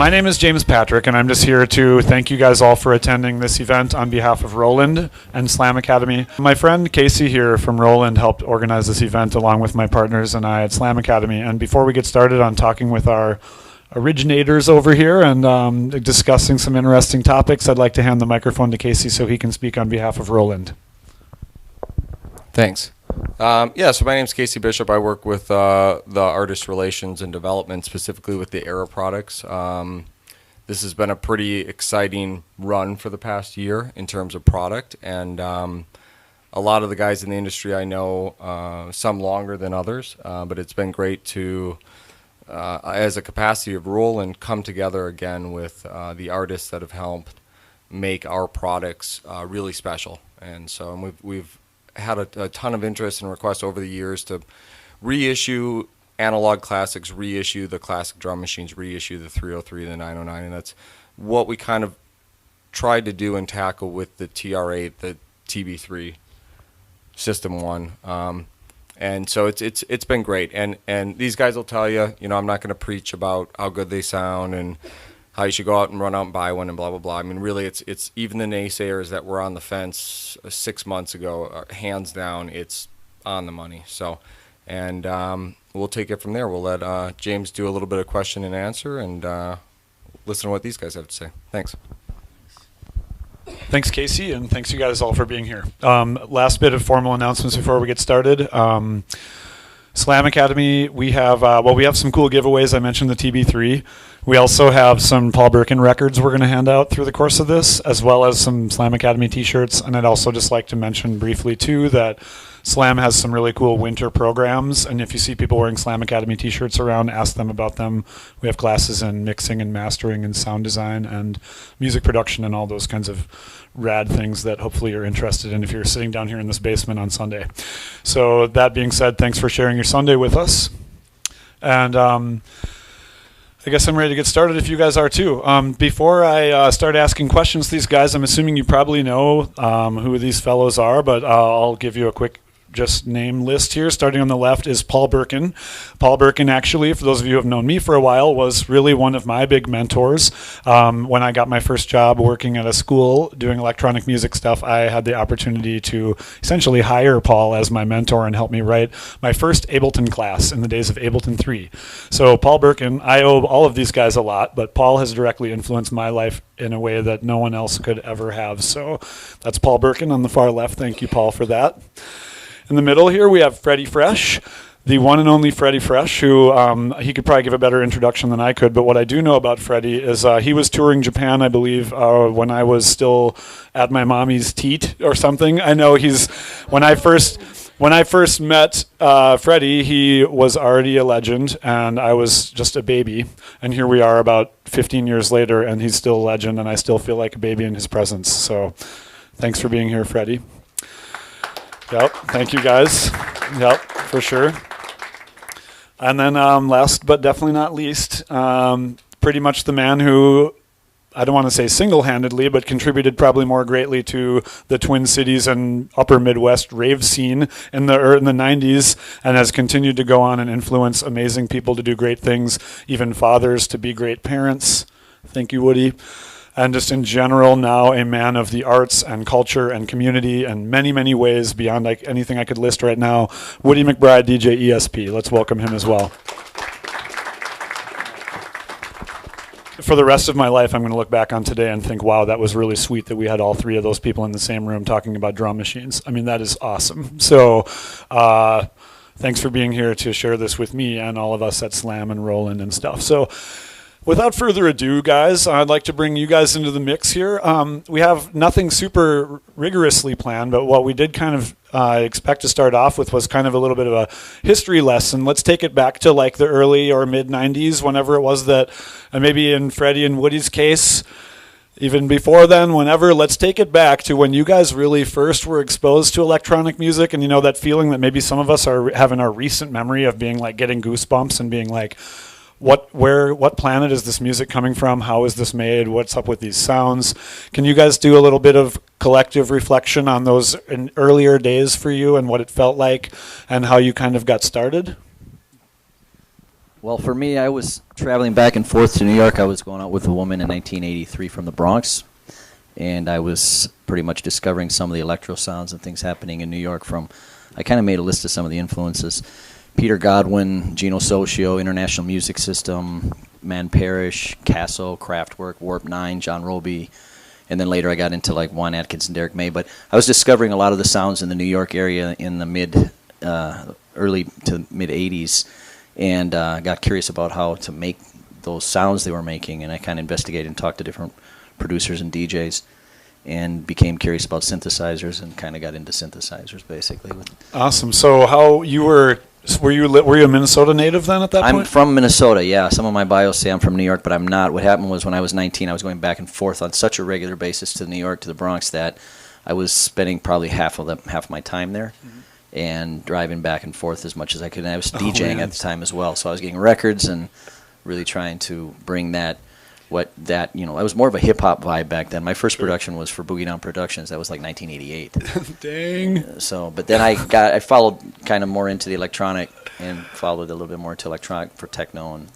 My name is James Patrick, and I'm just here to thank you guys all for attending this event on behalf of Roland and Slam Academy. My friend Casey here from Roland helped organize this event along with my partners and I at Slam Academy. And before we get started on talking with our originators over here and discussing some interesting topics, I'd like to hand the microphone to Casey so he can speak on behalf of Roland. Thanks. So my name's Casey Bishop. I work with the artist relations and development, specifically with the Era products. This has been a pretty exciting run for the past year in terms of product, and a lot of the guys in the industry I know, some longer than others, but it's been great to, as a capacity of Roland, come together again with the artists that have helped make our products really special. And so we've had a ton of interest and requests over the years to reissue analog classics, reissue the classic drum machines, reissue the 303, the 909, and that's what we kind of tried to do and tackle with the TR8, the TB3, System 1. And so it's been great. And these guys will tell you, I'm not going to preach about how good they sound and how you should go out and run out and buy one and blah, blah, blah. I mean, really, it's even the naysayers that were on the fence 6 months ago, hands down, it's on the money. So, and we'll take it from there. We'll let James do a little bit of question and answer and listen to what these guys have to say. Thanks. Thanks, Casey, and thanks you guys all for being here. Last bit of formal announcements before we get started. Slam Academy, we have some cool giveaways. I mentioned the TB3. We also have some Paul Birken records we're going to hand out through the course of this, as well as some Slam Academy t-shirts. And I'd also just like to mention briefly, too, that Slam has some really cool winter programs. And if you see people wearing Slam Academy t-shirts around, ask them about them. We have classes in mixing and mastering and sound design and music production and all those kinds of rad things that hopefully you're interested in if you're sitting down here in this basement on Sunday. So that being said, thanks for sharing your Sunday with us. And I guess I'm ready to get started if you guys are too. Before I start asking questions to these guys, I'm assuming you probably know who these fellows are, but I'll give you a quick just name list here. Starting on the left is Paul Birken. Paul Birken, actually, for those of you who have known me for a while, was really one of my big mentors. When I got my first job working at a school doing electronic music stuff, I had the opportunity to essentially hire Paul as my mentor and help me write my first Ableton class in the days of Ableton 3. So Paul Birken, I owe all of these guys a lot, but Paul has directly influenced my life in a way that no one else could ever have. So that's Paul Birken on the far left. Thank you, Paul, for that. In the middle here, we have Freddy Fresh, the one and only Freddy Fresh, who he could probably give a better introduction than I could. But what I do know about Freddy is he was touring Japan, I believe, when I was still at my mommy's teat or something. I know when I first met Freddy, he was already a legend, and I was just a baby. And here we are about 15 years later, and he's still a legend, and I still feel like a baby in his presence. So thanks for being here, Freddy. Yep, thank you guys. Yep, for sure. And then last but definitely not least, pretty much the man who, I don't want to say single-handedly, but contributed probably more greatly to the Twin Cities and upper Midwest rave scene in the 90s, and has continued to go on and influence amazing people to do great things, even fathers to be great parents. Thank you, Woody. And just in general, now a man of the arts and culture and community in many, many ways beyond anything I could list right now. Woody McBride, DJ ESP. Let's welcome him as well. For the rest of my life, I'm going to look back on today and think, wow, that was really sweet that we had all three of those people in the same room talking about drum machines. I mean, that is awesome. So thanks for being here to share this with me and all of us at Slam and Roland and stuff. So without further ado, guys, I'd like to bring you guys into the mix here. We have nothing super rigorously planned, but what we did kind of expect to start off with was kind of a little bit of a history lesson. Let's take it back to like the early or mid-90s, whenever it was that, and maybe in Freddy and Woody's case, even before then, whenever, let's take it back to when you guys really first were exposed to electronic music, and that feeling that maybe some of us have in our recent memory of being like getting goosebumps and being like, what planet is this music coming from? How is this made? What's up with these sounds? Can you guys do a little bit of collective reflection on those earlier days for you and what it felt like and how you kind of got started? Well, for me, I was traveling back and forth to New York. I was going out with a woman in 1983 from the Bronx, and I was pretty much discovering some of the electro sounds and things happening in New York I kind of made a list of some of the influences. Peter Godwin, Gino Socio, International Music System, Man Parrish, Casso, Kraftwerk, Warp 9, John Roby, and then later I got into like Juan Atkins and Derek May. But I was discovering a lot of the sounds in the New York area in the early to mid 80s, and got curious about how to make those sounds they were making, and I kind of investigated and talked to different producers and DJs, and became curious about synthesizers and kind of got into synthesizers basically. Awesome. So how you were you a Minnesota native then at that point? I'm from Minnesota, yeah. Some of my bios say I'm from New York, but I'm not. What happened was when I was 19, I was going back and forth on such a regular basis to New York, to the Bronx, that I was spending probably half of my time there. Mm-hmm. And driving back and forth as much as I could. And I was DJing at the time as well, so I was getting records and really trying to bring I was more of a hip-hop vibe back then. My first production was for Boogie Down Productions. That was like 1988. Dang. So, but then I followed kind of more into the electronic and followed a little bit more into electronic for techno, and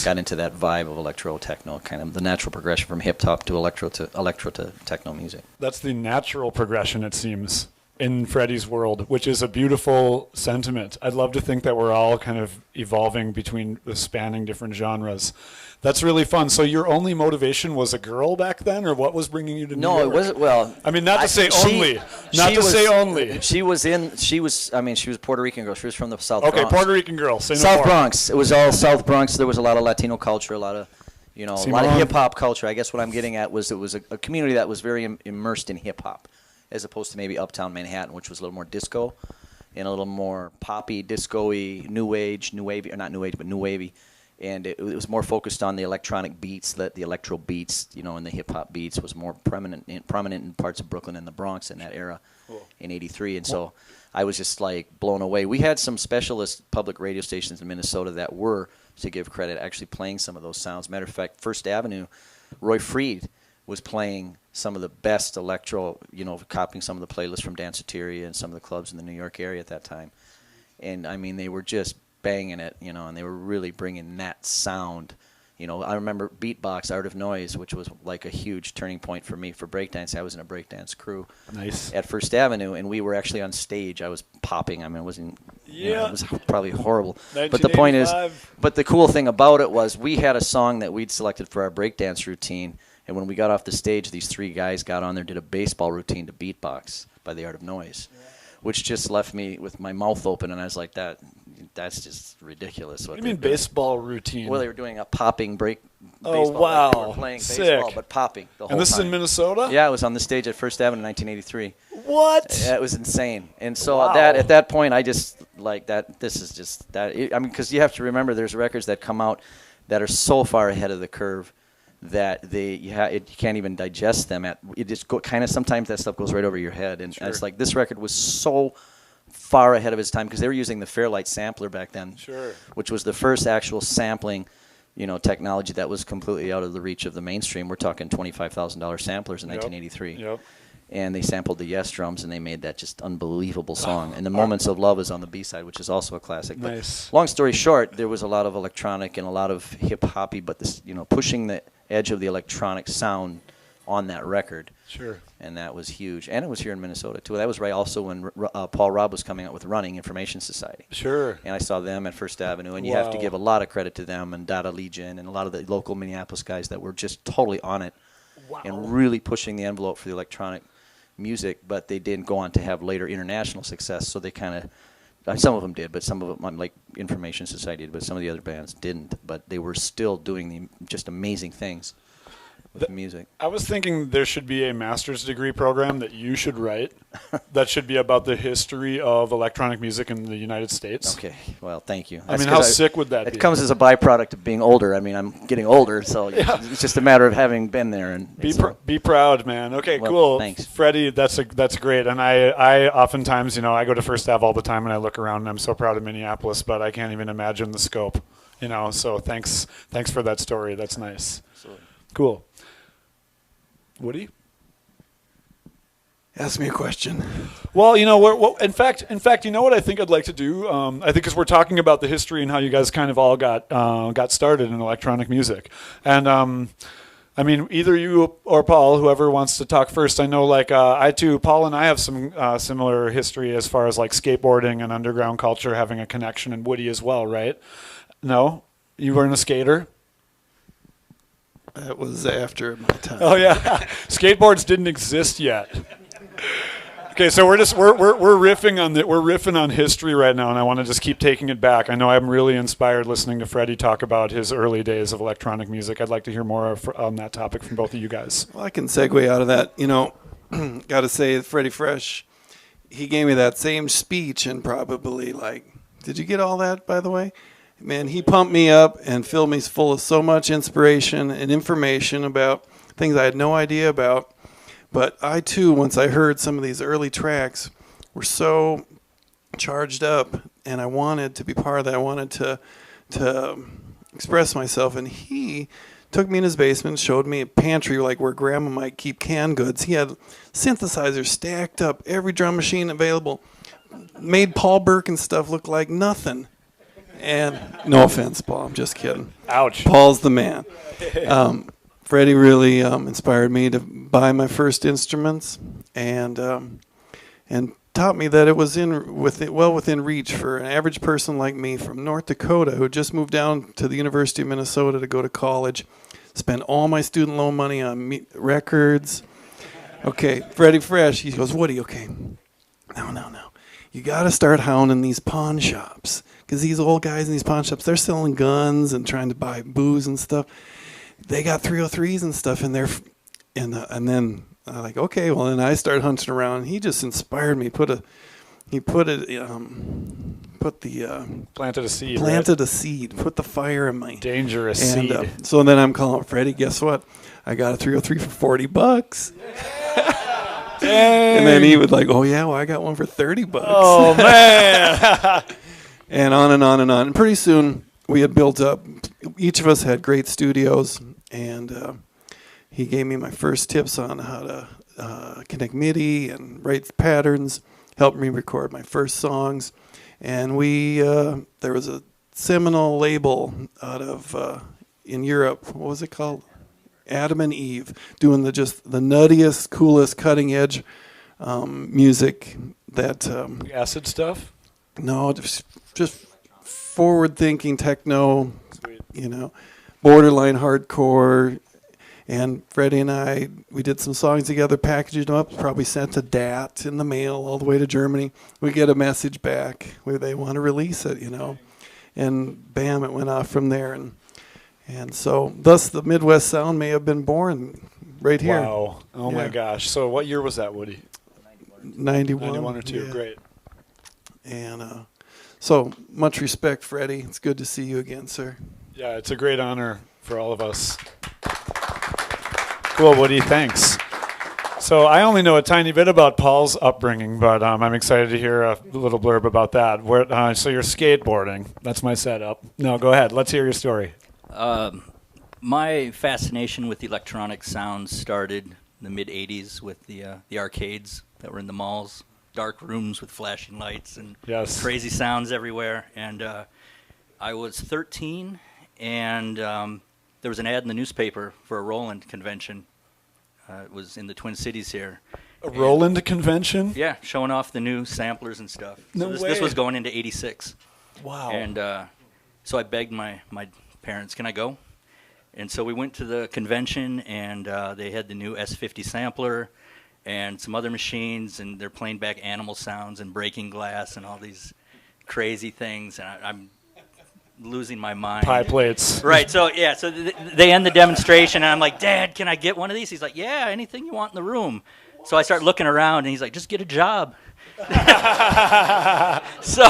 got into that vibe of electro techno, kind of the natural progression from hip-hop to electro to techno music. That's the natural progression, it seems, in Freddy's world, which is a beautiful sentiment. I'd love to think that we're all kind of evolving between the spanning different genres. That's really fun. So your only motivation was a girl back then, or what was bringing you to New York? No, it wasn't. Well, I mean, not to say only. She was Puerto Rican girl. She was from the South Bronx. Okay, Puerto Rican girl. Say no South more. Bronx. It was all South Bronx. There was a lot of Latino culture, a lot of hip hop culture. I guess what I'm getting at was it was a community that was very immersed in hip hop, as opposed to maybe uptown Manhattan, which was a little more disco and a little more poppy, disco-y, new wavy. And it was more focused on the electronic beats, the electro beats, and the hip-hop beats was more prominent in parts of Brooklyn and the Bronx in that era in 83. And so I was just like blown away. We had some specialist public radio stations in Minnesota that were, to give credit, actually playing some of those sounds. Matter of fact, First Avenue, Roy Freed was playing some of the best electro, copying some of the playlists from Danceteria and some of the clubs in the New York area at that time. And, I mean, they were just banging it, and they were really bringing that sound. I remember Beatbox, Art of Noise, which was like a huge turning point for me for breakdance. I was in a breakdance crew at First Avenue, and we were actually on stage. I was popping. I mean, it wasn't, it was probably horrible. But the point is, the cool thing about it was we had a song that we'd selected for our breakdance routine. And when we got off the stage, these three guys got on there, did a baseball routine to Beatbox by the Art of Noise, which just left me with my mouth open, and I was like, that's just ridiculous. What do you mean baseball routine? Well, they were doing a popping baseball. Oh, wow. Like they were playing baseball, but popping the whole time. And this is in Minnesota? Yeah, it was on the stage at First Avenue in 1983. What? Yeah, it was insane. And so at that point, I just, like, this is just, because you have to remember there's records that come out that are so far ahead of the curve that you can't even digest them. It just sometimes that stuff goes right over your head, and it's like this record was so far ahead of its time because they were using the Fairlight sampler back then, which was the first actual sampling, technology that was completely out of the reach of the mainstream. We're talking $25,000 samplers in 1983. Yep. And they sampled the Yes drums, and they made that just unbelievable song. And the Moments of Love is on the B-side, which is also a classic. Nice. But long story short, there was a lot of electronic and a lot of hip-hoppy, but this, pushing the edge of the electronic sound on that record. Sure. And that was huge. And it was here in Minnesota, too. That was right also when Paul Robb was coming out with Running Information Society. Sure. And I saw them at First Avenue. And you have to give a lot of credit to them and Data Legion and a lot of the local Minneapolis guys that were just totally on it and really pushing the envelope for the electronic music. But they didn't go on to have later international success. So they kind of, some of them did, but some of them, like Information Society did, but some of the other bands didn't. But they were still doing just amazing things with music. I was thinking there should be a master's degree program that you should write that should be about the history of electronic music in the United States. Okay, well, thank you. I mean, how sick would that be? It comes as a byproduct of being older. I mean, I'm getting older, so it's just a matter of having been there. And be proud, man. Okay, well, cool. Thanks. Freddie, that's great. And I oftentimes, I go to First Ave all the time and I look around and I'm so proud of Minneapolis, but I can't even imagine the scope, so thanks for that story. That's nice. Absolutely. Cool. Woody? Ask me a question. Well, in fact, you know what I think I'd like to do? I think because we're talking about the history and how you guys kind of all got started in electronic music, and I mean, either you or Paul, whoever wants to talk first. I know, like, Paul and I have some similar history as far as like skateboarding and underground culture having a connection, and Woody as well, right? No, you weren't a skater. That was after my time. Oh yeah, skateboards didn't exist yet. Okay, so we're riffing on history right now, and I want to just keep taking it back. I know I'm really inspired listening to Freddy talk about his early days of electronic music. I'd like to hear more on that topic from both of you guys. Well, I can segue out of that. Got to say, Freddy Fresh, he gave me that same speech, and probably did you get all that, by the way? Man, he pumped me up and filled me full of so much inspiration and information about things I had no idea about. But I, too, once I heard some of these early tracks, were so charged up, and I wanted to be part of that. I wanted to express myself. And he took me in his basement, showed me a pantry like where Grandma might keep canned goods. He had synthesizers stacked up, every drum machine available, made Paul Birken stuff look like nothing. And no offense, Paul, I'm just kidding. Ouch. Paul's the man. Freddy really inspired me to buy my first instruments, and taught me that it was within reach for an average person like me from North Dakota who just moved down to the University of Minnesota to go to college, spent all my student loan money on records. Okay, Freddy Fresh, he goes, Woody, okay, no. You got to start hounding these pawn shops, because these old guys in these pawn shops, they're selling guns and trying to buy booze and stuff. They got 303s and stuff in there, and then I'm like, okay, well, then I started hunting around. He just inspired me. Planted a seed. Planted a seed. Put the fire in my dangerous seed. So then I'm calling up Freddy. Guess what? I got a 303 for $40. Dang. And then he would oh yeah, well, I got one for $30. Oh man. And on and on and on. And pretty soon we had built up. Each of us had great studios, and he gave me my first tips on how to connect MIDI and write patterns, helped me record my first songs. And there was a seminal label out of in Europe. What was it called? Adam and Eve, doing the nuttiest, coolest, cutting edge music. That acid stuff. No, just forward-thinking techno. Sweet. Borderline hardcore. And Freddie and I, we did some songs together, packaged them up, probably sent to DAT in the mail all the way to Germany. We get a message back where they want to release it, and bam, it went off from there. And so thus the Midwest sound may have been born right here. Wow. Oh my gosh. So what year was that, Woody? 91. 91 or 2. Yeah. Great. And so much respect, Freddie. It's good to see you again, sir. Yeah, it's a great honor for all of us. Cool, Woody. Thanks. So I only know a tiny bit about Paul's upbringing, but I'm excited to hear a little blurb about that. So you're skateboarding. That's my setup. No, go ahead. Let's hear your story. My fascination with electronic sounds started in the mid-'80s with the arcades that were in the malls, dark rooms with flashing lights and crazy sounds everywhere. And I was 13, and there was an ad in the newspaper for a Roland convention. It was in the Twin Cities here. A Roland convention? Yeah, showing off the new samplers and stuff. No way. This was going into '86. Wow. And so I begged my parents, can I go? And so we went to the convention, and they had the new S50 sampler and some other machines, and they're playing back animal sounds and breaking glass and all these crazy things. And I'm losing my mind. Pie plates. Right. So they end the demonstration, and I'm like, Dad, can I get one of these? He's like, yeah, anything you want in the room. So I start looking around, and he's like, just get a job. So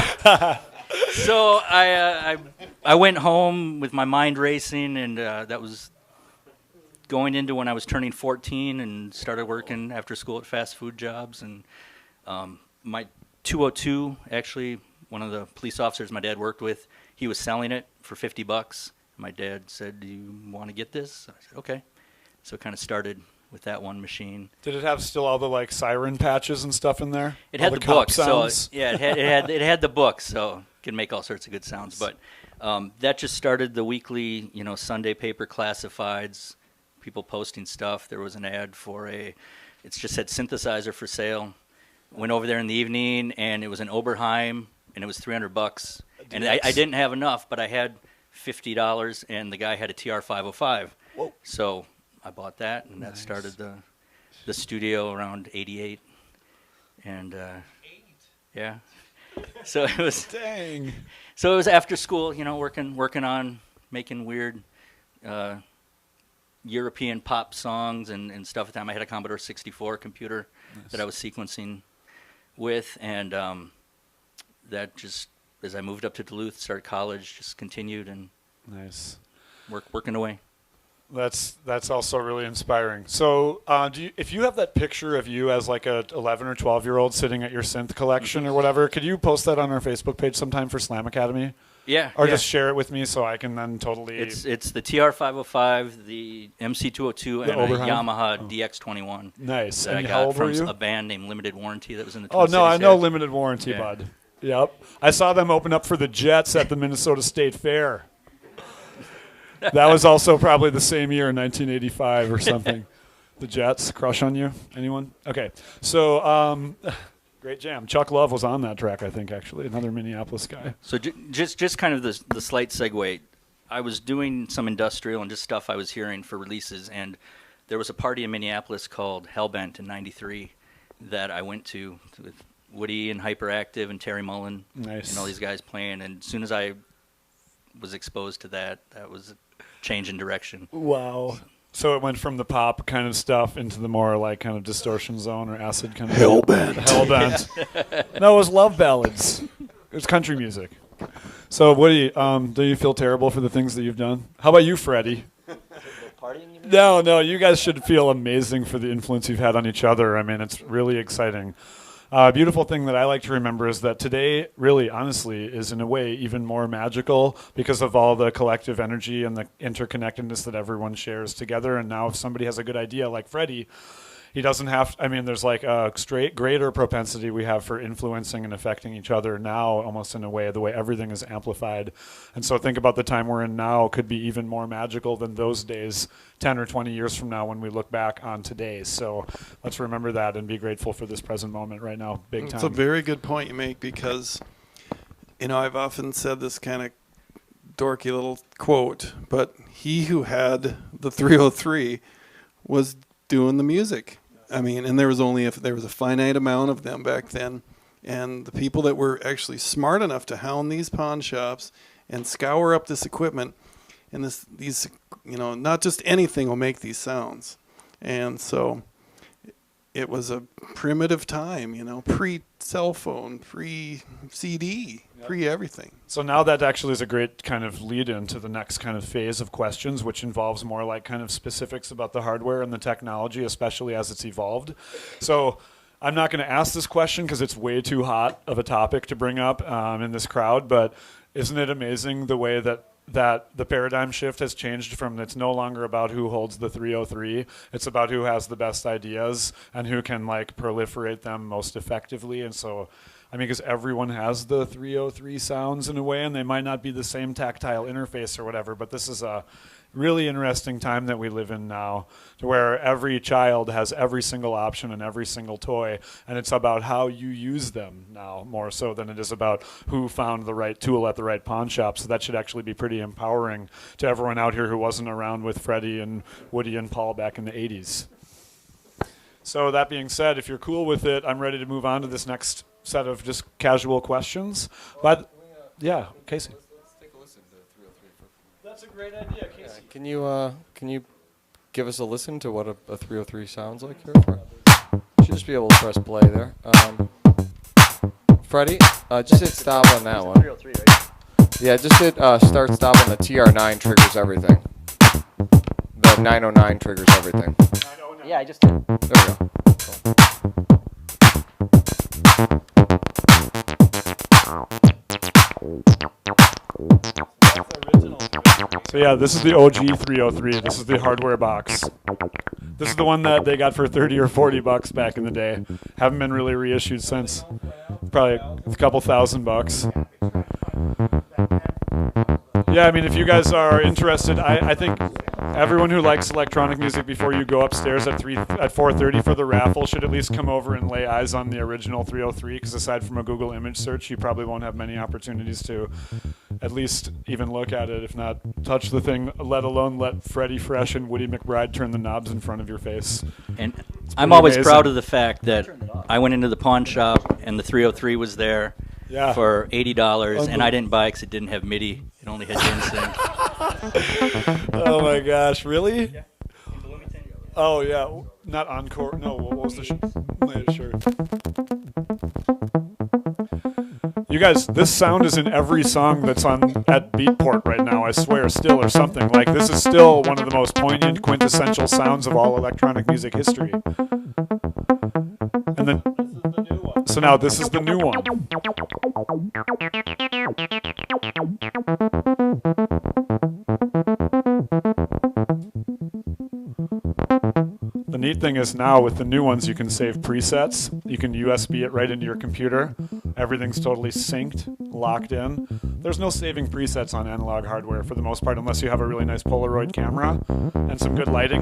I went home with my mind racing, and that was going into when I was turning 14 and started working after school at fast food jobs. And my 202, actually, one of the police officers my dad worked with, he was selling it for $50. My dad said, do you want to get this? I said, okay. So it kind of started with that one machine. Did it have still all the like siren patches and stuff in there? It all had the cop book, sounds? so yeah, it had the book, so it could make all sorts of good sounds. But that just started the weekly, Sunday paper classifieds, people posting stuff. There was an ad for it just said synthesizer for sale. Went over there in the evening, and it was an Oberheim, and it was $300. And I didn't have enough, but I had $50, and the guy had a TR-505. Whoa. So I bought that, and that started the studio around '88. And yeah, so it was. Dang. So it was after school, working on making weird European pop songs and stuff at the time. I had a Commodore 64 computer that I was sequencing with, and that just, as I moved up to Duluth, started college, just continued and working away. That's also really inspiring. So, if you have that picture of you as like a 11 or 12-year-old sitting at your synth collection or whatever, could you post that on our Facebook page sometime for Slam Academy? Yeah. Or just share it with me so I can then totally. It's the TR-505, the MC202, and a Yamaha DX21. Nice. That and I how got old from were you? a band named Limited Warranty that was in the Oh Twin no, I Cities know area. Limited Warranty, bud. Yep. I saw them open up for the Jets at the Minnesota State Fair. That was also probably the same year, 1985 or something. The Jets, crush on you? Anyone? Okay. So, great jam. Chuck Love was on that track, I think, actually, another Minneapolis guy. So just kind of the slight segue. I was doing some industrial and just stuff I was hearing for releases, and there was a party in Minneapolis called Hellbent in '93 that I went to with Woody and Hyperactive and Terry Mullen and all these guys playing. And as soon as I was exposed to that was a change in direction. Wow. So it went from the pop kind of stuff into the more like kind of distortion zone or acid kind of Hellbent. No, it was love ballads. It was country music. So what do you feel terrible for the things that you've done? How about you, Freddy? No, you guys should feel amazing for the influence you've had on each other. I mean, it's really exciting. Beautiful thing that I like to remember is that today, really, honestly, is in a way even more magical because of all the collective energy and the interconnectedness that everyone shares together. And now if somebody has a good idea like Freddy, he doesn't have, there's like a greater propensity we have for influencing and affecting each other now, almost in a way, the way everything is amplified. And so think about the time we're in now could be even more magical than those days 10 or 20 years from now when we look back on today. So let's remember that and be grateful for this present moment right now, big time. It's a very good point you make because, I've often said this kind of dorky little quote, but he who had the 303 was doing the music. And there was a finite amount of them back then, and the people that were actually smart enough to hound these pawn shops and scour up this equipment, and these not just anything will make these sounds, and so it was a primitive time, pre-cell phone, pre-CD, pre-everything. So now that actually is a great kind of lead into the next kind of phase of questions, which involves more like kind of specifics about the hardware and the technology, especially as it's evolved. So I'm not going to ask this question because it's way too hot of a topic to bring up in this crowd, but isn't it amazing the way that the paradigm shift has changed from it's no longer about who holds the 303. It's about who has the best ideas and who can like proliferate them most effectively. And so, because everyone has the 303 sounds in a way, and they might not be the same tactile interface or whatever, but this is a really interesting time that we live in now, to where every child has every single option and every single toy, and it's about how you use them now more so than it is about who found the right tool at the right pawn shop. So that should actually be pretty empowering to everyone out here who wasn't around with Freddy and Woody and Paul back in the 80s. So that being said, if you're cool with it, I'm ready to move on to this next set of just casual questions. But yeah, Casey. Let's take a listen to 303 for. That's a great idea, Casey. Can you give us a listen to what a 303 sounds like here? You should just be able to press play there. Freddie, just hit stop on that one. 303, right? Yeah, just hit start stop on the TR9 triggers everything. The 909 triggers everything. Yeah, I just did. There we go. So yeah, this is the OG 303. This is the hardware box. This is the one that they got for 30 or 40 bucks back in the day. Haven't been really reissued since. Probably a couple $1,000. Yeah, I mean, if you guys are interested, I think everyone who likes electronic music, before you go upstairs at 4:30 for the raffle, should at least come over and lay eyes on the original 303, because aside from a Google image search, you probably won't have many opportunities to at least even look at it, if not touch the thing, let alone let Freddy Fresh and Woody McBride turn the knobs in front of your face. And I'm always proud of the fact that I went into the pawn shop and the 303 was there for $80, and I didn't buy it because it didn't have MIDI. It only had NSYNC. Oh my gosh, really? Yeah. Oh yeah, not Encore. No, what was the shirt? You guys, this sound is in every song that's on at Beatport right now, I swear, still, or something. Like, this is still one of the most poignant, quintessential sounds of all electronic music history. And then, so now this is the new one. The neat thing is now with the new ones, you can save presets. You can USB it right into your computer. Everything's totally synced, locked in. There's no saving presets on analog hardware for the most part, unless you have a really nice Polaroid camera and some good lighting.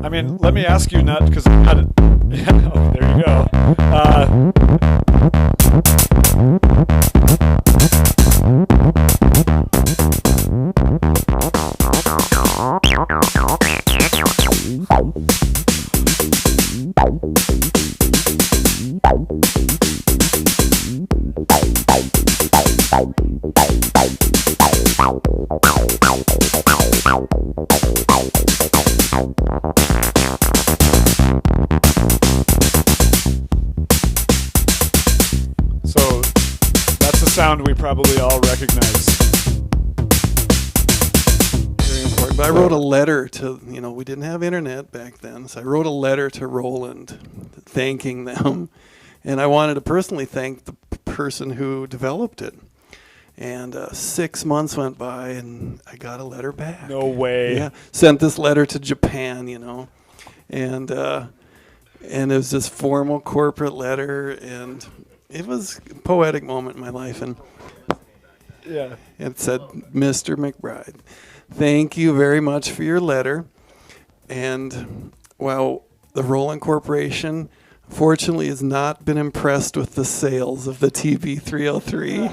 I mean, let me ask you, Nut, because yeah, oh, there you go. So that's a sound we probably all recognize. Very important. But I wrote a letter to, we didn't have internet back then, so I wrote a letter to Roland thanking them. And I wanted to personally thank the person who developed it. And 6 months went by, and I got a letter back. No way. Yeah, sent this letter to Japan, and it was this formal corporate letter, and it was a poetic moment in my life. And yeah, it said, "Mr. McBride, thank you very much for your letter." And well, the Roland Corporation, fortunately, has not been impressed with the sales of the TB303.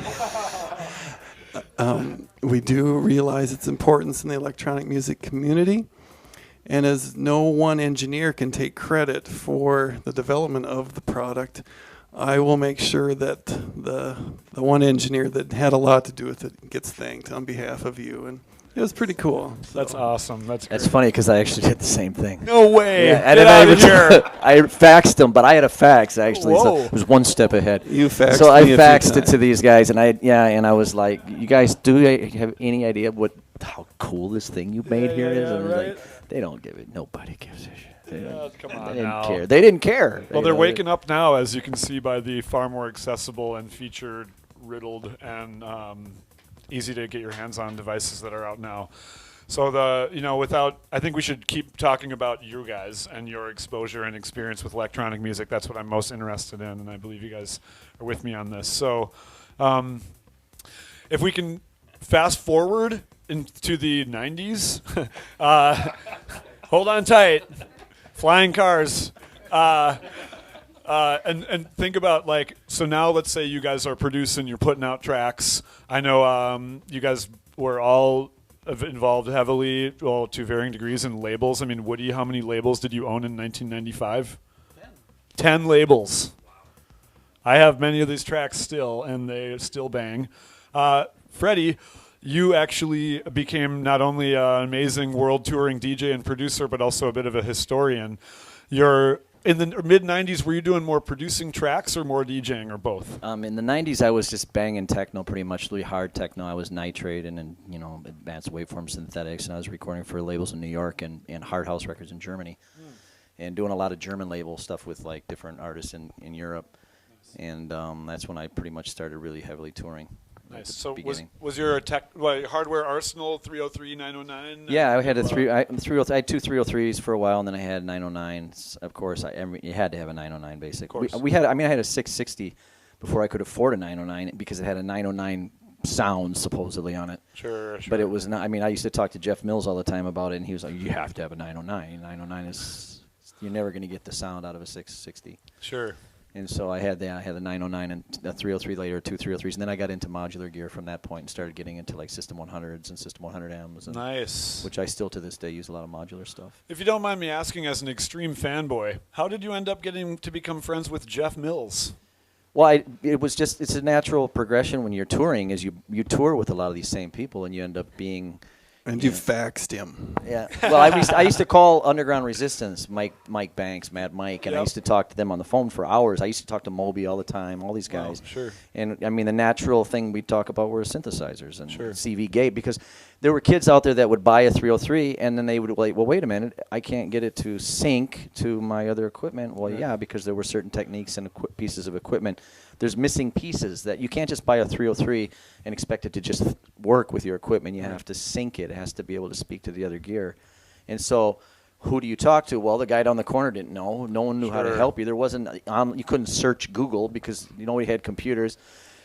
We do realize its importance in the electronic music community, and as no one engineer can take credit for the development of the product, I will make sure that the one engineer that had a lot to do with it gets thanked on behalf of you. And it was pretty cool. So. That's awesome. That's funny because I actually did the same thing. No way. Yeah, Get out of here. I faxed them, but I had a fax actually. Whoa. So it was one step ahead. You faxed So I me a faxed few it to these guys, and I was like, "You guys, do you have any idea how cool this thing you made here is?" And I was like, "They don't give it. Nobody gives a shit. Come on They now. didn't care. They didn't care." Well, they're waking up now, as you can see by the far more accessible and featured, riddled, and easy to get your hands on devices that are out now. So I think we should keep talking about you guys and your exposure and experience with electronic music. That's what I'm most interested in, and I believe you guys are with me on this. So if we can fast forward into the 90s, hold on tight, flying cars, and think about, so now let's say you guys are producing, you're putting out tracks. I know you guys were all involved heavily, well, to varying degrees, in labels. I mean, Woody, how many labels did you own in 1995? 10 labels. I have many of these tracks still, and they still bang. Freddie, you actually became not only an amazing world touring DJ and producer, but also a bit of a historian. You're in the mid-'90s. Were you doing more producing tracks or more DJing, or both? In the '90s, I was just banging techno, pretty much really hard techno. I was nitrate and advanced waveform synthetics, and I was recording for labels in New York and Hard House Records in Germany, and doing a lot of German label stuff with different artists in Europe. And that's when I pretty much started really heavily touring. Nice. So beginning. was your hardware arsenal 303, 909? Yeah, I had I had two 303s for a while, and then I had 909s. Of course, you had to have a 909 basically. I had a 660 before I could afford a 909 because it had a 909 sound supposedly on it. Sure. But it was not. I mean, I used to talk to Jeff Mills all the time about it, and he was like, "You have to have a 909. 909 is you're never going to get the sound out of a 660." Sure. And so I had that. I had a 909 and a 303 later, two 303s, and then I got into modular gear from that point and started getting into like System 100s and System 100Ms. Nice. Which I still to this day use a lot of modular stuff. If you don't mind me asking, as an extreme fanboy, how did you end up getting to become friends with Jeff Mills? Well, it's a natural progression when you're touring, is you tour with a lot of these same people, and you end up being. And you faxed him. Yeah. Well, I used to call Underground Resistance Mike Banks, Mad Mike, and I used to talk to them on the phone for hours. I used to talk to Moby all the time, all these guys. Wow, sure. And I mean, the natural thing we talk about were synthesizers and sure. CV Gate, because there were kids out there that would buy a 303 and then they would like, well, wait a minute, I can't get it to sync to my other equipment. Well, yeah, because there were certain techniques and pieces of equipment. There's missing pieces that you can't just buy a 303 and expect it to just work with your equipment. You have to sync it. It has to be able to speak to the other gear. And so who do you talk to? Well, the guy down the corner didn't know. No one knew how to help you. There wasn't you couldn't search Google because nobody had computers.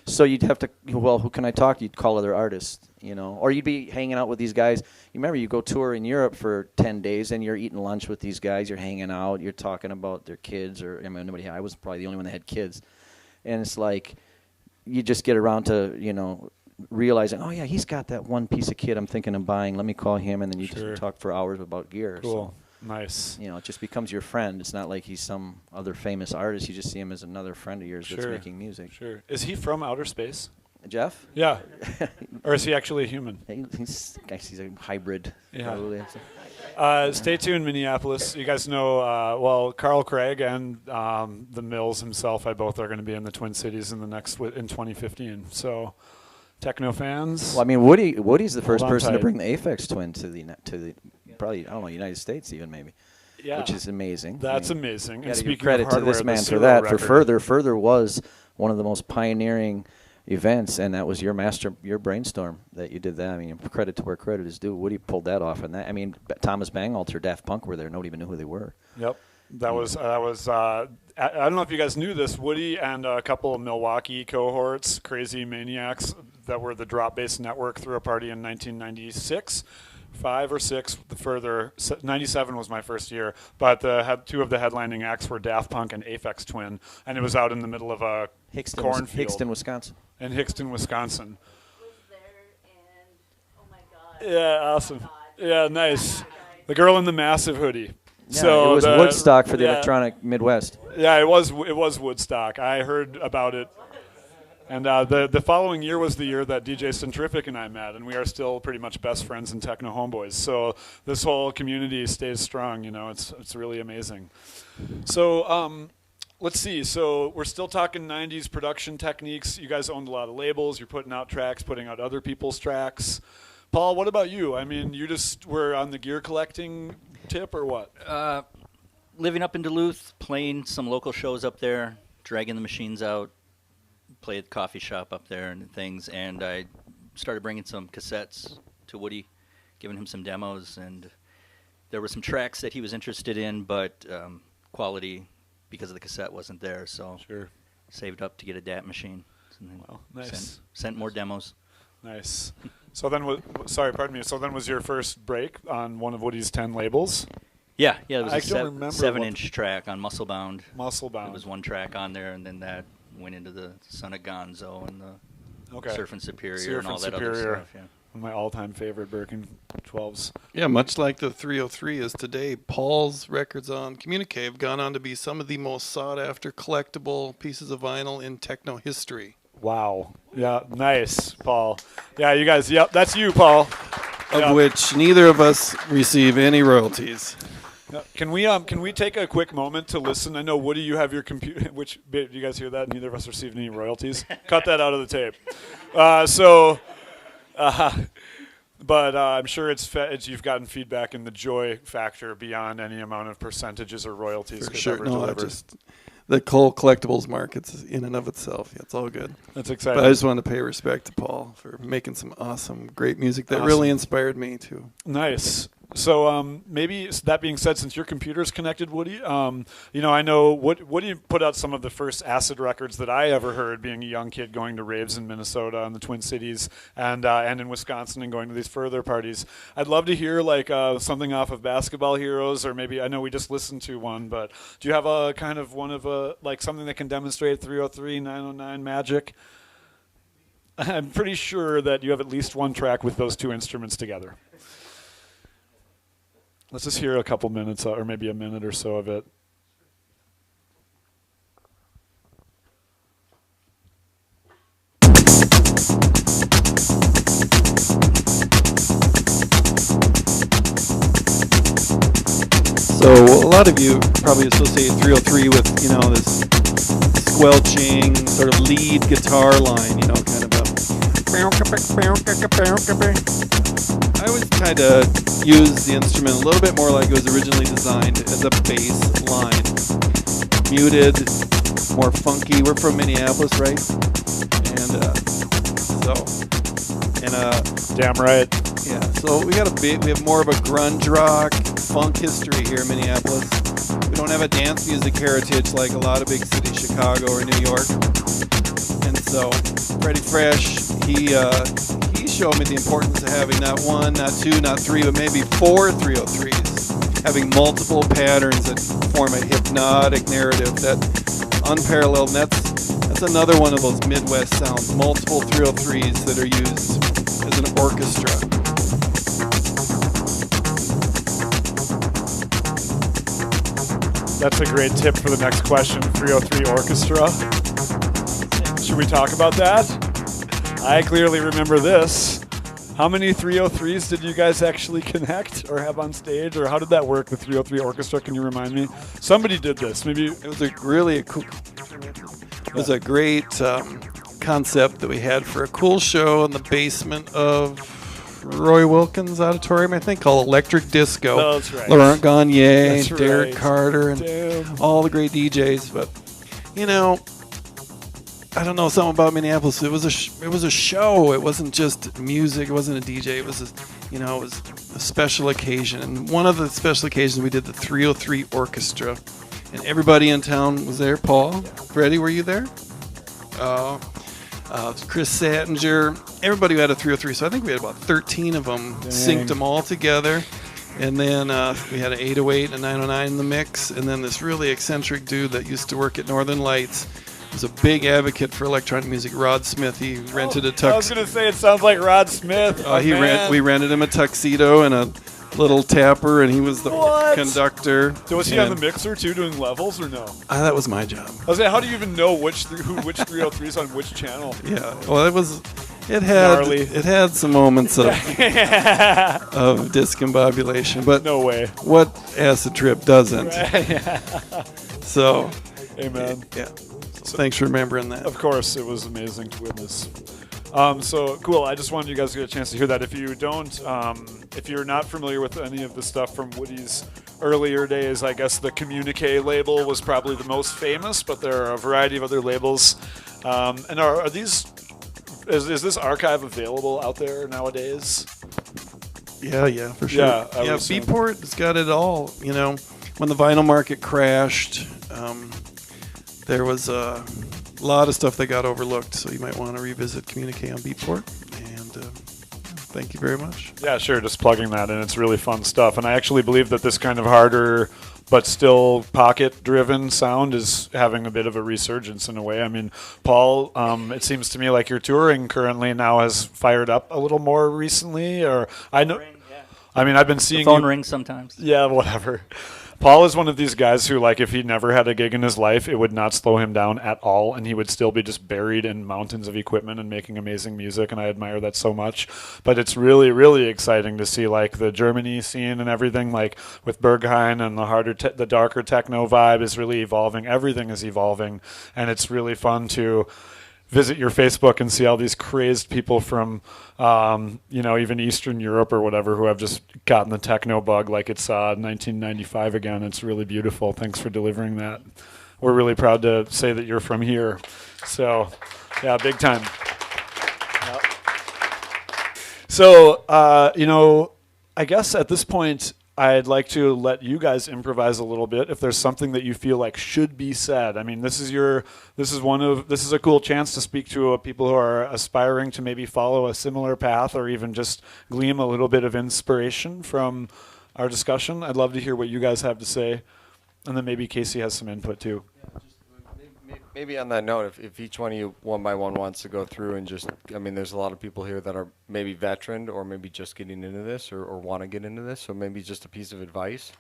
So you'd have to, well, who can I talk to? You'd call other artists, or you'd be hanging out with these guys. You remember, you go tour in Europe for 10 days and you're eating lunch with these guys. You're hanging out. You're talking about their kids, or I was probably the only one that had kids. And it's like you just get around to, realizing, oh, yeah, he's got that one piece of kit I'm thinking of buying. Let me call him. And then you just talk for hours about gear. Cool. So, nice. It just becomes your friend. It's not like he's some other famous artist. You just see him as another friend of yours that's making music. Sure. Is he from outer space? Jeff? Yeah. Or is he actually a human? He's a hybrid. Yeah. Probably. Stay tuned, Minneapolis. You guys know, Carl Craig and the Mills himself, both are going to be in the Twin Cities in 2015. So, Techno fans. Well, I mean, Woody's the first person to bring the Aphex Twin to the probably, I don't know, United States even maybe. Yeah. Which is amazing. That's amazing. And speaking credit to this man for that. For Further was one of the most pioneering events, and that was your brainstorm that you did that. I mean, credit to where credit is due. Woody pulled that off, and Thomas Bangalter, Daft Punk were there. Nobody even knew who they were. Yep, that was. I don't know if you guys knew this. Woody and a couple of Milwaukee cohorts, crazy maniacs that were the Drop Bass Network, threw a party in 1996. 5 or 6. The further 97 was my first year, but two of the headlining acts were Daft Punk and Aphex Twin, and it was out in the middle of a cornfield. Hickston, Wisconsin. In Hickston, Wisconsin. I was there, and oh my god. Yeah, awesome. Yeah, nice. The girl in the massive hoodie. Yeah, so it was Woodstock for the electronic Midwest. Yeah, it was Woodstock. I heard about it. And the following year was the year that DJ Centrific and I met, and we are still pretty much best friends and techno homeboys. So this whole community stays strong. It's really amazing. So let's see. So we're still talking 90s production techniques. You guys owned a lot of labels. You're putting out tracks, putting out other people's tracks. Paul, what about you? I mean, you just were on the gear collecting tip or what? Living up in Duluth, playing some local shows up there, dragging the machines out. Play at the coffee shop up there and things, and I started bringing some cassettes to Woody, giving him some demos, and there were some tracks that he was interested in, but quality because of the cassette wasn't there, so saved up to get a DAT machine. Wow, nice. Sent more demos. Nice. So then, pardon me. So then was your first break on one of Woody's 10 labels? Yeah, it was I a don't remember 7-inch track on Musclebound. Musclebound. There was one track on there, and then that went into the Son of Gonzo and the Surf and Superior and all that other stuff. Yeah. One of my all-time favorite Birken 12s. Yeah, much like the 303 is today, Paul's records on Communique have gone on to be some of the most sought-after collectible pieces of vinyl in techno history. Wow. Yeah, nice, Paul. Yeah, you guys, yep, that's you, Paul. Of which neither of us receive any royalties. Can we take a quick moment to listen? I know, Woody, you have your computer. Which do you guys hear that? Neither of us received any royalties. Cut that out of the tape. But I'm sure you've gotten feedback in the joy factor beyond any amount of percentages or royalties. For sure. No, the whole collectibles market's in and of itself. Yeah, it's all good. That's exciting. But I just wanted to pay respect to Paul for making some awesome, great music that really inspired me too. Nice. So maybe that being said, since your computer's connected, Woody, I know Woody put out some of the first acid records that I ever heard, being a young kid going to raves in Minnesota and the Twin Cities, and in Wisconsin, and going to these further parties. I'd love to hear like something off of Basketball Heroes, or maybe I know we just listened to one, but do you have a kind of one of like something that can demonstrate 303, 909 magic? I'm pretty sure that you have at least one track with those two instruments together. Let's just hear a couple minutes, or maybe a minute or so of it. So a lot of you probably associate 303 with, this squelching sort of lead guitar line, kind of a... I always kind of use the instrument a little bit more like it was originally designed as a bass line. Muted, more funky. We're from Minneapolis, right? Damn right. Yeah, so we have more of a grunge rock, funk history here in Minneapolis. We don't have a dance music heritage like a lot of big cities, Chicago or New York. And so Freddy Fresh, he showed me the importance of having not one, not two, not three, but maybe 4 303s, having multiple patterns that form a hypnotic narrative that unparalleled. And that's another one of those Midwest sounds, multiple 303s that are used as an orchestra. That's a great tip for the next question, 303 orchestra. Should we talk about that? I clearly remember this. How many 303s did you guys actually connect or have on stage, or how did that work, the 303 orchestra? Can you remind me? Somebody did this. Maybe it was a great concept that we had for a cool show in the basement of Roy Wilkins Auditorium, I think, called Electric Disco. Oh, that's right. Laurent Gagne, That's Derek right. Carter, and Damn. all the great DJs. But I don't know, something about Minneapolis. It was a show. It wasn't just music. It wasn't a DJ. It was it was a special occasion. And one of the special occasions we did the 303 orchestra, and everybody in town was there. Paul, Freddy, were you there? Chris Sattinger, everybody who had a 303. So I think we had about 13 of them. Dang. Synced them all together. And then we had an 808 and a 909 in the mix. And then this really eccentric dude that used to work at Northern Lights was a big advocate for electronic music. Rod Smith, he rented a I was going to say, it sounds like Rod Smith. we rented him a tuxedo and a little tapper, and he was the conductor. So was he on the mixer too, doing levels, or no? That was my job. I was saying, how do you even know which 303 is on which channel? Yeah, well, it had some moments of discombobulation, but no way. What acid trip doesn't? Right, yeah. So, amen. Yeah. So thanks for remembering that. Of course, it was amazing to witness. So cool. I just wanted you guys to get a chance to hear that. If you don't, if you're not familiar with any of the stuff from Woody's earlier days, I guess the Communique label was probably the most famous, but there are a variety of other labels. And are these? Is this archive available out there nowadays? Yeah, for sure. Yeah, Beatport has got it all. When the vinyl market crashed, there was a lot of stuff that got overlooked, so you might want to revisit Communique on Beatport. And thank you very much. Yeah, sure. Just plugging that in. It's really fun stuff. And I actually believe that this kind of harder but still pocket-driven sound is having a bit of a resurgence in a way. I mean, Paul, it seems to me like your touring currently now has fired up a little more recently. Or I know. I mean, I've been seeing the phone rings sometimes. Yeah, whatever. Paul is one of these guys who, like, if he never had a gig in his life, it would not slow him down at all, and he would still be just buried in mountains of equipment and making amazing music, and I admire that so much. But it's really, really exciting to see, like, the Germany scene and everything, like, with Birken and the darker techno vibe is really evolving. Everything is evolving, and it's really fun to visit your Facebook and see all these crazed people from, even Eastern Europe or whatever who have just gotten the techno bug like it's 1995 again. It's really beautiful. Thanks for delivering that. we're really proud to say that you're from here. So, yeah, big time. Yep. So, I guess at this point, I'd like to let you guys improvise a little bit if there's something that you feel like should be said. I mean, this is a cool chance to speak to people who are aspiring to maybe follow a similar path or even just glean a little bit of inspiration from our discussion. I'd love to hear what you guys have to say, and then maybe Casey has some input too. Maybe on that note, if each one of you one by one wants to go through and just, I mean, there's a lot of people here that are maybe veteran or maybe just getting into this or want to get into this. So maybe just a piece of advice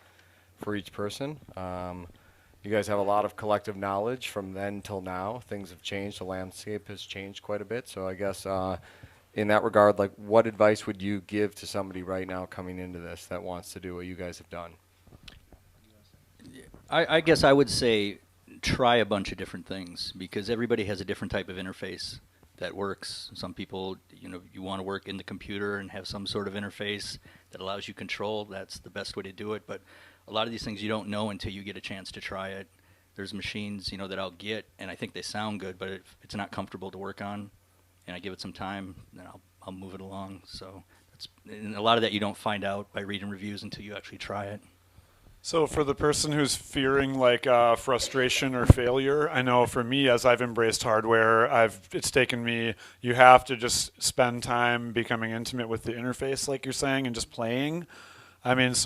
for each person. You guys have a lot of collective knowledge from then till now. Things have changed. The landscape has changed quite a bit. So I guess in that regard, like, what advice would you give to somebody right now coming into this that wants to do what you guys have done? I guess I would say try a bunch of different things, because everybody has a different type of interface that works. Some people, you want to work in the computer and have some sort of interface that allows you control. That's the best way to do it. But a lot of these things you don't know until you get a chance to try it. There's machines, that I'll get, and I think they sound good, but if it's not comfortable to work on, and I give it some time, then I'll move it along. So and a lot of that you don't find out by reading reviews until you actually try it. So for the person who's fearing like frustration or failure, I know for me, as I've embraced hardware, it's taken me, you have to just spend time becoming intimate with the interface, like you're saying, and just playing. I think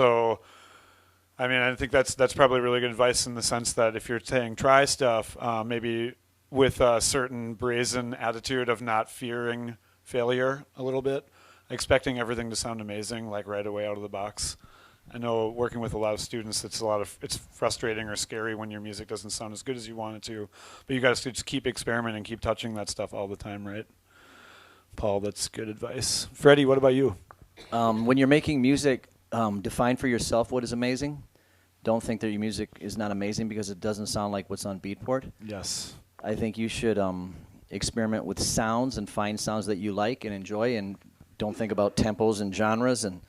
that's probably really good advice in the sense that if you're saying try stuff, maybe with a certain brazen attitude of not fearing failure a little bit, expecting everything to sound amazing, like right away out of the box. I know working with a lot of students, it's frustrating or scary when your music doesn't sound as good as you want it to. But you guys just keep experimenting, keep touching that stuff all the time, right? Paul, that's good advice. Freddy, what about you? When you're making music, define for yourself what is amazing. Don't think that your music is not amazing because it doesn't sound like what's on Beatport. Yes. I think you should experiment with sounds and find sounds that you like and enjoy, and don't think about tempos and genres, and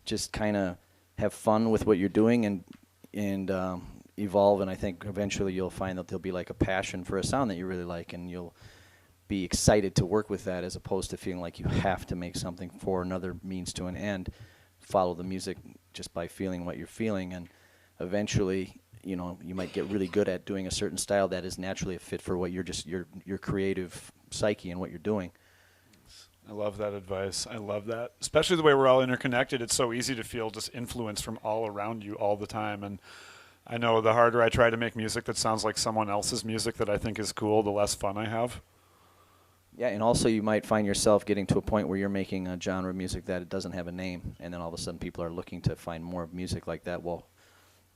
just kind of have fun with what you're doing and evolve. And I think eventually you'll find that there'll be like a passion for a sound that you really like, and you'll be excited to work with that as opposed to feeling like you have to make something for another means to an end. Follow the music just by feeling what you're feeling, and eventually, you might get really good at doing a certain style that is naturally a fit for what your creative psyche and what you're doing. I love that advice. I love that. Especially the way we're all interconnected. It's so easy to feel just influence from all around you all the time. And I know the harder I try to make music that sounds like someone else's music that I think is cool, the less fun I have. Yeah, and also you might find yourself getting to a point where you're making a genre of music that it doesn't have a name, and then all of a sudden people are looking to find more music like that. Well,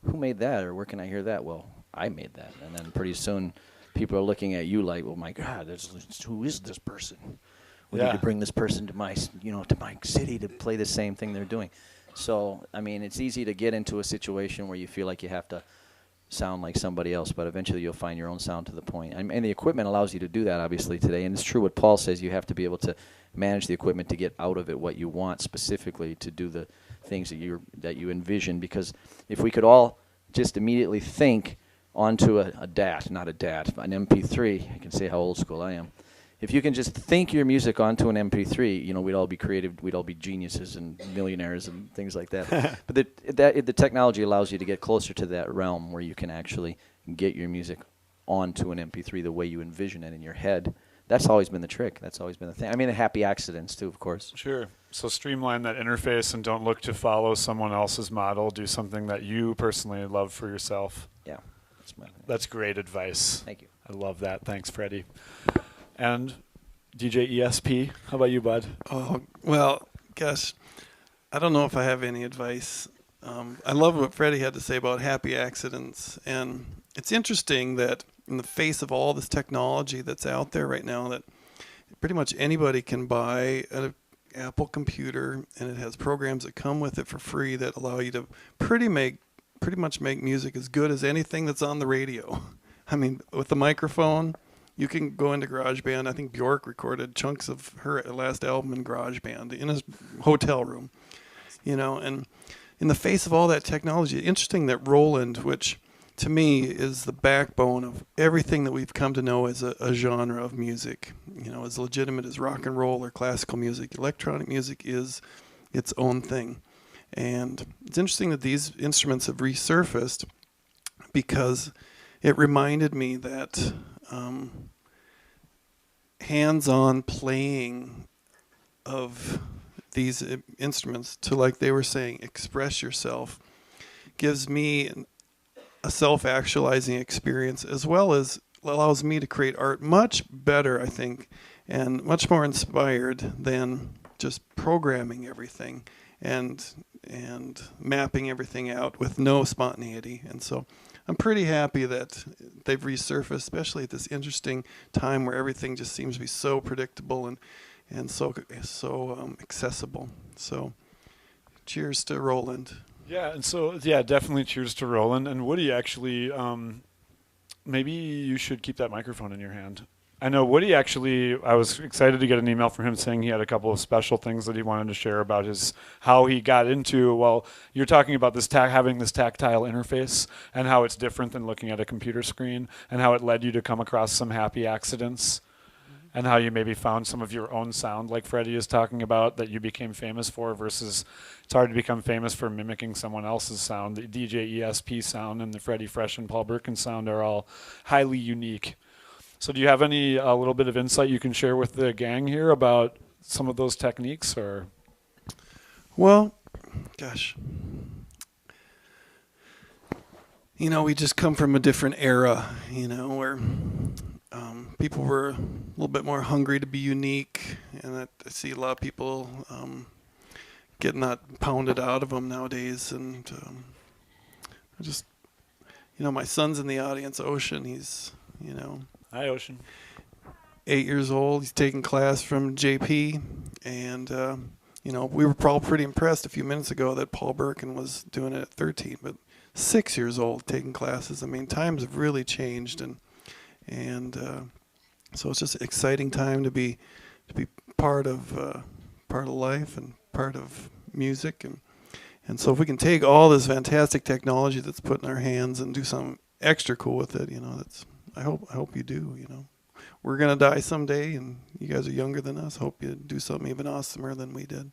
who made that, or where can I hear that? Well, I made that. And then pretty soon people are looking at you like, well, my God, who is this person? We need to bring this person to my city to play the same thing they're doing. So, it's easy to get into a situation where you feel like you have to sound like somebody else, but eventually you'll find your own sound to the point. And the equipment allows you to do that, obviously, today. And it's true what Paul says, you have to be able to manage the equipment to get out of it what you want specifically to do the things that you envision. Because if we could all just immediately think onto a DAT, not a DAT, an MP3, I can say how old school I am. If you can just think your music onto an MP3, we'd all be creative, we'd all be geniuses and millionaires and things like that. But the technology allows you to get closer to that realm where you can actually get your music onto an MP3 the way you envision it in your head. That's always been the trick. That's always been the thing. The happy accidents too, of course. Sure. So streamline that interface and don't look to follow someone else's model. Do something that you personally love for yourself. Yeah. That's great advice. Thank you. I love that. Thanks, Freddy. And DJ ESP, how about you, bud? Oh, well, gosh, I don't know if I have any advice. I love what Freddy had to say about happy accidents. And it's interesting that in the face of all this technology that's out there right now, that pretty much anybody can buy an Apple computer, and it has programs that come with it for free that allow you to pretty much make music as good as anything that's on the radio. With the microphone, you can go into GarageBand. I think Bjork recorded chunks of her last album in GarageBand in his hotel room. And in the face of all that technology, interesting that Roland, which to me, is the backbone of everything that we've come to know as a genre of music. As legitimate as rock and roll or classical music, electronic music is its own thing. And it's interesting that these instruments have resurfaced because it reminded me that hands-on playing of these instruments, to, like they were saying, express yourself, gives me a self-actualizing experience, as well as allows me to create art much better, I think, and much more inspired than just programming everything and mapping everything out with no spontaneity. And so I'm pretty happy that they've resurfaced, especially at this interesting time where everything just seems to be so predictable and so accessible. So cheers to Roland. Yeah, and so, yeah, definitely cheers to Roland. And Woody, actually, maybe you should keep that microphone in your hand. I know Woody, actually, I was excited to get an email from him saying he had a couple of special things that he wanted to share about how he got into, well, you're talking about this having this tactile interface and how it's different than looking at a computer screen, and how it led you to come across some happy accidents. And how you maybe found some of your own sound, like Freddy is talking about, that you became famous for, versus it's hard to become famous for mimicking someone else's sound. The DJ ESP sound and the Freddy Fresh and Paul Birken sound are all highly unique. So do you have any a little bit of insight you can share with the gang here about some of those techniques? Or? Well, gosh. We just come from a different era, where people were a little bit more hungry to be unique, and I see a lot of people getting that pounded out of them nowadays. And I just, my son's in the audience, Ocean. He's, Hi, Ocean. 8 years old. He's taking class from JP, and we were probably pretty impressed a few minutes ago that Paul Birken was doing it at 13, but 6 years old taking classes. I mean, times have really changed, and so it's just an exciting time to be part of life and part of music, and so if we can take all this fantastic technology that's put in our hands and do something extra cool with it, that's I hope you do. We're gonna die someday, and you guys are younger than us. Hope you do something even awesomer than we did.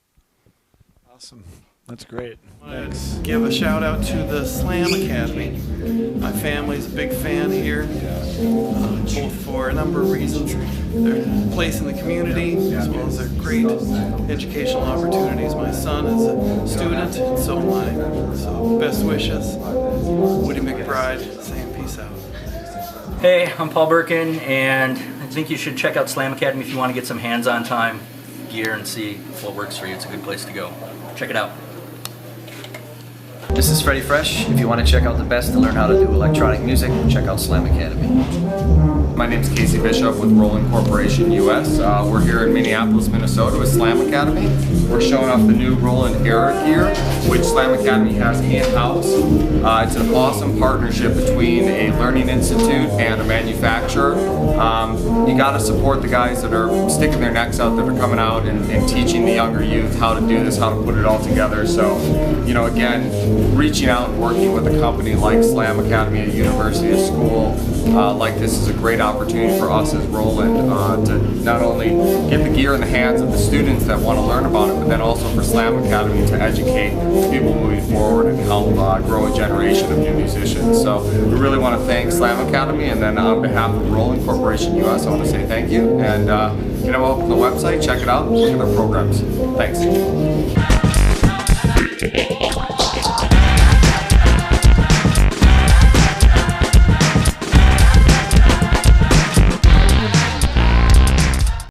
Awesome. That's great. Let's give a shout out to the Slam Academy. My family's a big fan here, both for a number of reasons. Their place in the community, as well as their great educational opportunities. My son is a student, and so am I. So best wishes. Woody McBride saying peace out. Hey, I'm Paul Birken, and I think you should check out Slam Academy if you want to get some hands-on time, gear, and see what works for you. It's a good place to go. Check it out. This is Freddy Fresh. If you want to check out the best to learn how to do electronic music, check out Slam Academy. My name's Casey Bishop with Roland Corporation US. We're here in Minneapolis, Minnesota with Slam Academy. We're showing off the new Roland Era gear, which Slam Academy has in-house. It's an awesome partnership between a learning institute and a manufacturer. You got to support the guys that are sticking their necks out, that are coming out and teaching the younger youth how to do this, how to put it all together. So, again, reaching out and working with a company like Slam Academy, a university, a school like this is a great opportunity for us as Roland to not only get the gear in the hands of the students that want to learn about it, but then also for Slam Academy to educate people moving forward and help grow a generation of new musicians. So we really want to thank Slam Academy, and then on behalf of Roland Corporation US, I want to say thank you. And open the website, check it out, look at their programs. Thanks.